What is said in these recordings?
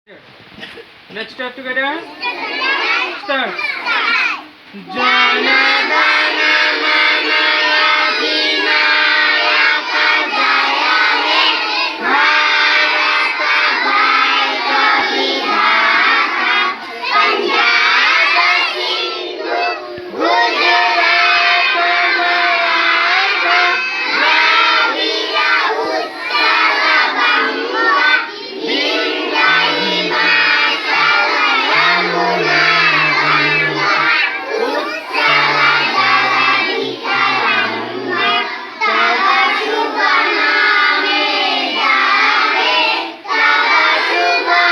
Let's start together. Start. Jana Dana Mana Yadinaya Kajaya He Bharata Bharata Vidhata Punjaba Sindhu Gujarat Maratha Draviya Uttara Banga Vinda Himachal Yamuna Ganga Uttara Jaladhi Taranga Tava Shubha Name Jave Tava Shubha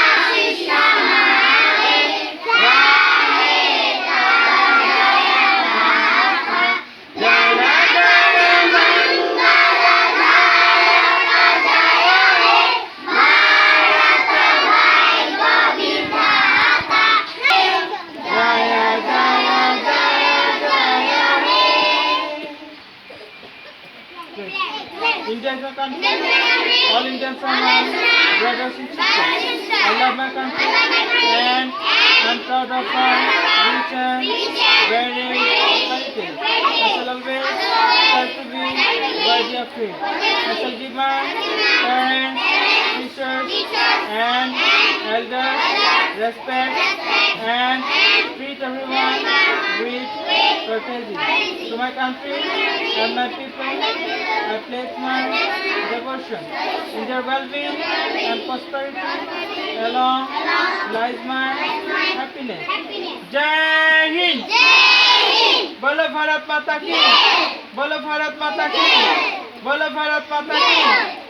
Ashish Mane Rahe Tava Jaya Gatha Jana Jana Mangala Dayaka Jaya He Bharata Bharata Vidhata Jaya Jaya Jaya Jaya He. India is my country. All Indians are my brothers and sisters. I love my country and I'm proud of my rich and varied heritage. I shall always strive to be worthy of it. I shall give my parents, teachers, and elders respect and treat everyone with courtesy. To my country and my people, I place my devotion. In their well-being and prosperity along lies my happiness. Jai Hind! बोलो भारत माता की बोलो भारत माता की बोलो भारत माता की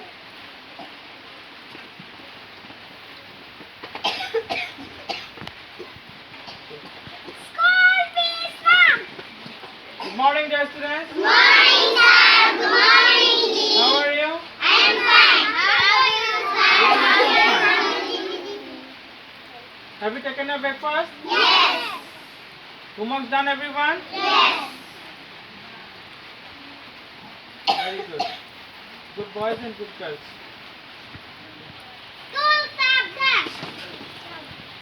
Good morning, dear students. Good morning, sir. Good morning, Didi. How are you? I am fine. How are you, sir? Have you taken your breakfast? Yes. Homework's done, everyone? Yes. Very good. Good boys and good girls.